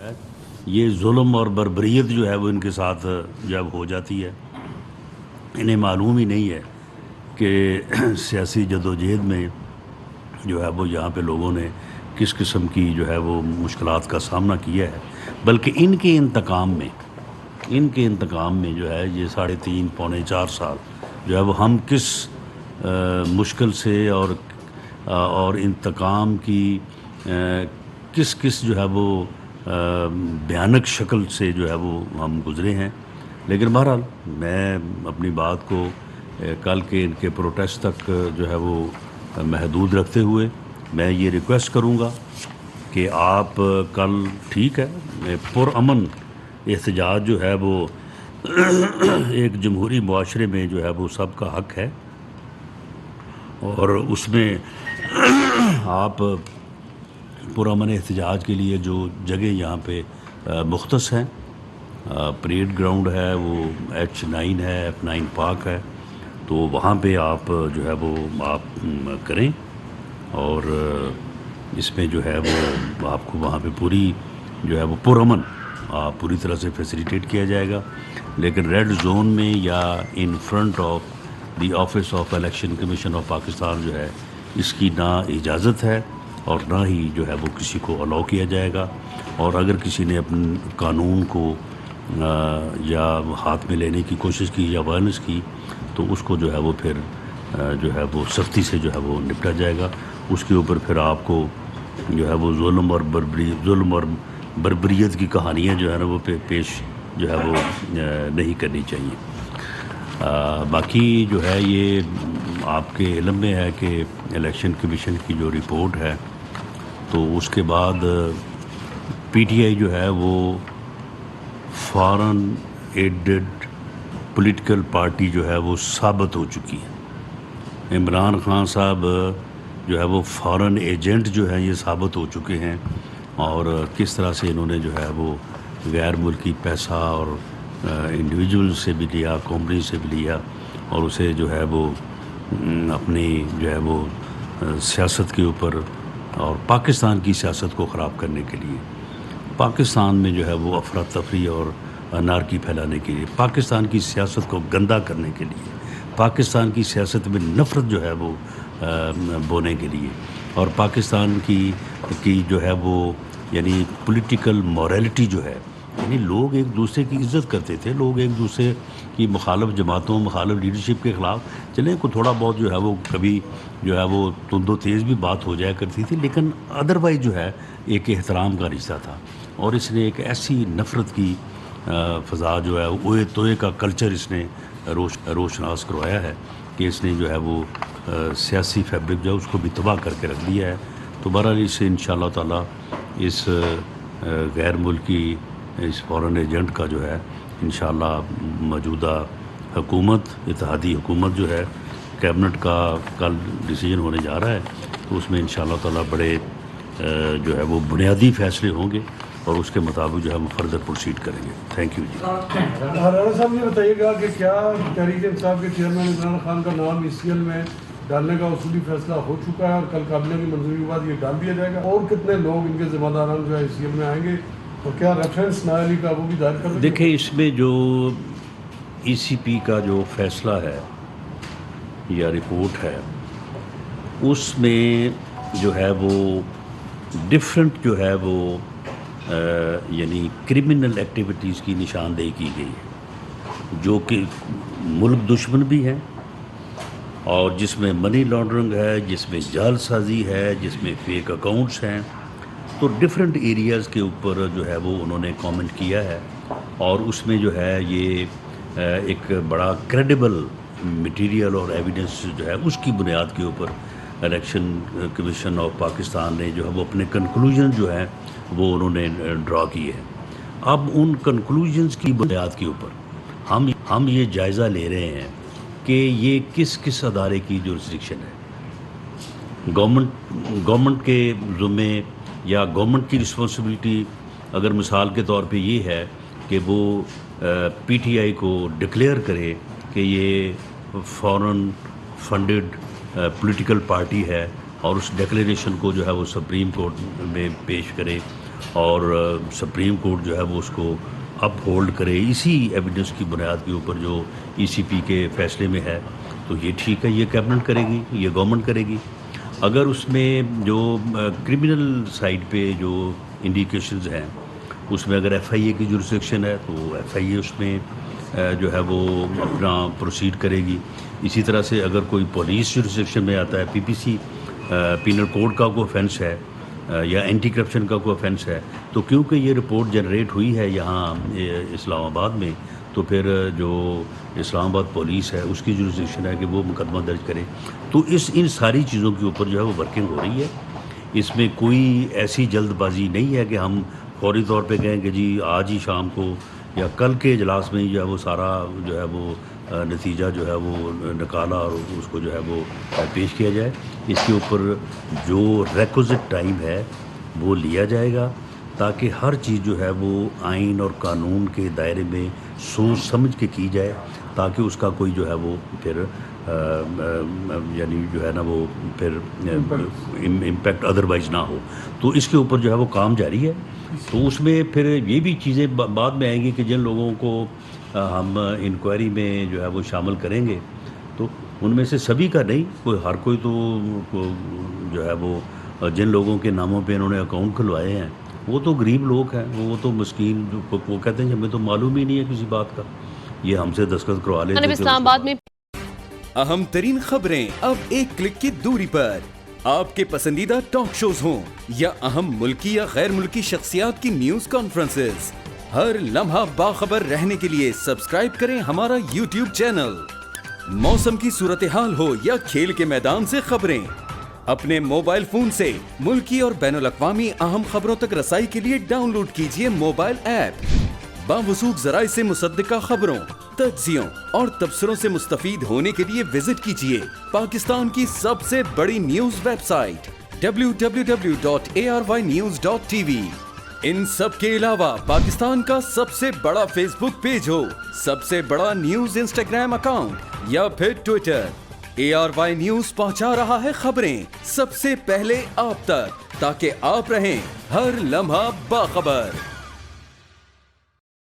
یہ ظلم اور بربریت جو ہے وہ ان کے ساتھ جب ہو جاتی ہے، انہیں معلوم ہی نہیں ہے کہ سیاسی جدوجہد میں جو ہے وہ یہاں پہ لوگوں نے کس قسم کی جو ہے وہ مشکلات کا سامنا کیا ہے، بلکہ ان کے انتقام میں جو ہے یہ 3.5 پونے 4 سال جو ہے وہ ہم کس مشکل سے اور انتقام کی کس جو ہے وہ بھیانک شکل سے جو ہے وہ ہم گزرے ہیں۔ لیکن بہرحال میں اپنی بات کو کل کے ان کے پروٹیسٹ تک جو ہے وہ محدود رکھتے ہوئے میں یہ ریکویسٹ کروں گا کہ آپ کل ٹھیک ہے پرامن احتجاج جو ہے وہ ایک جمہوری معاشرے میں جو ہے وہ سب کا حق ہے، اور اس میں آپ پرامن احتجاج کے لیے جو جگہ یہاں پہ مختص ہیں، پریڈ گراؤنڈ ہے، وہ H9 ہے، F9 پارک ہے، تو وہاں پہ آپ جو ہے وہ آپ کریں، اور اس میں جو ہے وہ آپ کو وہاں پہ پوری جو ہے وہ پرامن پوری طرح سے فیسیلیٹیٹ کیا جائے گا۔ لیکن ریڈ زون میں یا in front of the office of election commission of Pakistan جو ہے اس کی نہ اجازت ہے اور نہ ہی جو ہے وہ کسی کو الاؤ کیا جائے گا، اور اگر کسی نے اپنے قانون کو یا ہاتھ میں لینے کی کوشش کی یا وائلنس کی تو اس کو جو ہے وہ پھر جو ہے وہ سختی سے جو ہے وہ نپٹا جائے گا۔ اس کے اوپر پھر آپ کو جو ہے وہ ظلم اور بربریت کی کہانیاں جو ہے نا وہ پیش جو ہے وہ نہیں کرنی چاہیے۔ باقی جو ہے یہ آپ کے علم میں ہے کہ الیکشن کمیشن کی جو رپورٹ ہے تو اس کے بعد پی ٹی آئی جو ہے وہ فارن ایڈڈ پولیٹیکل پارٹی جو ہے وہ ثابت ہو چکی ہے۔ عمران خان صاحب جو ہے وہ فارن ایجنٹ جو ہے یہ ثابت ہو چکے ہیں، اور کس طرح سے انہوں نے جو ہے وہ غیر ملکی پیسہ اور انڈیویجول سے بھی لیا، کمپنی سے بھی لیا، اور اسے جو ہے وہ اپنی جو ہے وہ سیاست کے اوپر اور پاکستان کی سیاست کو خراب کرنے کے لیے، پاکستان میں جو ہے وہ افراتفری اور انارکی پھیلانے کے لیے، پاکستان کی سیاست کو گندا کرنے کے لیے، پاکستان کی سیاست میں نفرت جو ہے وہ بونے کے لیے، اور پاکستان کی جو ہے وہ یعنی پولیٹیکل موریلٹی جو ہے، یعنی لوگ ایک دوسرے کی عزت کرتے تھے، لوگ ایک دوسرے کی مخالف جماعتوں، مخالف لیڈرشپ کے خلاف چلیں کو تھوڑا بہت جو ہے وہ کبھی جو ہے وہ تند و تیز بھی بات ہو جایا کرتی تھی، لیکن ادروائز جو ہے ایک احترام کا رشتہ تھا۔ اور اس نے ایک ایسی نفرت کی فضا جو ہے اوئے توئے کا کلچر اس نے روشناس کروایا ہے کہ اس نے جو ہے وہ سیاسی فیبرک جو ہے اس کو بھی تباہ کر کے رکھ دیا ہے۔ تو بہرحال اس سے انشاءاللہ تعالی اس غیر ملکی اس فورن ایجنٹ کا جو ہے انشاءاللہ موجودہ حکومت، اتحادی حکومت جو ہے، کیبنٹ کا کل ڈیسیجن ہونے جا رہا ہے، تو اس میں انشاءاللہ تعالی بڑے جو ہے وہ بنیادی فیصلے ہوں گے، اور اس کے مطابق جو ہے ہم فردر پروسیڈ کریں گے۔ تھینک یو جی۔ رانا صاحب یہ بتائیے گا کہ کیا تحریک انصاف کے چیئرمین عمران خان کا نام ECL میں ڈالنے کا اصولی فیصلہ ہو چکا ہے، اور کل کابینہ کی منظوری کے بعد یہ ڈال دیا جائے گا، اور کتنے لوگ ان کے ذمہ داران جو ہے ECL میں آئیں گے، اور کیا ریفرنس نااہلی کا وہ بھی دائر کر رہے ہیں؟ دیکھیں اس میں جو ECP کا جو فیصلہ ہے یا رپورٹ ہے اس میں جو ہے وہ ڈفرینٹ جو ہے وہ یعنی کرمنل ایکٹیویٹیز کی نشاندہی کی گئی ہے، جو کہ ملک دشمن بھی ہیں، اور جس میں منی لانڈرنگ ہے، جس میں جعل سازی ہے، جس میں فیک اکاؤنٹس ہیں، تو ڈفرینٹ ایریاز کے اوپر جو ہے وہ انہوں نے کامنٹ کیا ہے، اور اس میں جو ہے یہ ایک بڑا کریڈیبل مٹیریل اور ایویڈنس جو ہے اس کی بنیاد کے اوپر الیکشن کمیشن آف پاکستان نے جو ہے وہ اپنے کنکلوژن جو ہے وہ انہوں نے ڈرا کیے ہیں۔ اب ان کنکلوژنز کی بنیاد کے اوپر ہم یہ جائزہ لے رہے ہیں کہ یہ کس ادارے کی جورسڈکشن ہے۔ گورنمنٹ کے ذمے یا گورنمنٹ کی رسپانسبلٹی اگر مثال کے طور پہ یہ ہے کہ وہ PTI کو ڈکلیئر کرے کہ یہ فورن فنڈڈ پولیٹیکل پارٹی ہے، اور اس ڈکلیریشن کو جو ہے وہ سپریم کورٹ میں پیش کرے، اور سپریم کورٹ جو ہے وہ اس کو اپ ہولڈ کرے اسی ایویڈنس کی بنیاد کے اوپر جو ای سی پی کے فیصلے میں ہے، تو یہ ٹھیک ہے، یہ کیبنٹ کرے گی، یہ گورنمنٹ کرے گی۔ اگر اس میں جو کرمنل سائڈ پہ جو انڈیکیشنز ہیں، اس میں اگر ایف آئی اے کی جورسڈکشن ہے تو ایف آئی اے اس میں جو ہے وہ اپنا پروسیڈ کرے گی۔ اسی طرح سے اگر کوئی پولیس جورسڈکشن میں آتا ہے، پی پی سی پینل کوڈ کا کوئی offense ہے یا اینٹی کرپشن کا کوئی offense ہے، تو کیونکہ یہ رپورٹ جنریٹ ہوئی ہے یہاں اسلام آباد میں، تو پھر جو اسلام آباد پولیس ہے اس کی جورسڈکشن ہے کہ وہ مقدمہ درج کرے۔ تو ان ساری چیزوں کے اوپر جو ہے وہ ورکنگ ہو رہی ہے۔ اس میں کوئی ایسی جلد بازی نہیں ہے کہ ہم فوری طور پہ کہیں کہ جی آج ہی شام کو یا کل کے اجلاس میں جو ہے وہ سارا جو ہے وہ نتیجہ جو ہے وہ نکالا اور اس کو جو ہے وہ پیش کیا جائے۔ اس کے اوپر جو ریکوزٹ ٹائم ہے وہ لیا جائے گا، تاکہ ہر چیز جو ہے وہ آئین اور قانون کے دائرے میں سوچ سمجھ کے کی جائے، تاکہ اس کا کوئی جو ہے وہ پھر یعنی جو ہے نا وہ پھر امپیکٹ ادروائز نہ ہو۔ تو اس کے اوپر جو ہے وہ کام جاری ہے۔ تو اس میں پھر یہ بھی چیزیں بعد میں آئیں گی کہ جن لوگوں کو ہم انکوائری میں جو ہے وہ شامل کریں گے، تو ان میں سے سبھی کا نہیں، ہر کوئی تو جو ہے وہ جن لوگوں کے ناموں پہ انہوں نے اکاؤنٹ کھلوائے ہیں وہ تو غریب لوگ ہیں، وہ تو مسکین، وہ کہتے ہیں کہ ہمیں تو معلوم ہی نہیں ہے کسی بات کا، یہ ہم سے دستخط کروا لیتے ہیں۔ اسلام آباد میں اہم ترین خبریں اب ایک کلک کی دوری پر، آپ کے پسندیدہ ٹاک شوز ہوں یا اہم ملکی یا غیر ملکی شخصیات کی نیوز کانفرنسز، ہر لمحہ باخبر رہنے کے لیے سبسکرائب کریں ہمارا یوٹیوب چینل۔ موسم کی صورتحال ہو یا کھیل کے میدان سے خبریں، اپنے موبائل فون سے ملکی اور بین الاقوامی اہم خبروں تک رسائی کے لیے ڈاؤن لوڈ کیجیے موبائل ایپ۔ باوثوق ذرائع سے مصدقہ خبروں، تجزیوں اور تبصروں سے مستفید ہونے کے لیے وزٹ کیجیے پاکستان کی سب سے بڑی نیوز ویب سائٹ www.arYnews.tv۔ ان سب کے علاوہ پاکستان کا سب سے بڑا فیس بک پیج ہو، سب سے بڑا نیوز انسٹاگرام اکاؤنٹ یا پھر ٹویٹر، ARY نیوز پہنچا رہا ہے خبریں سب سے پہلے آپ تک، تاکہ آپ رہیں ہر لمحہ باخبر۔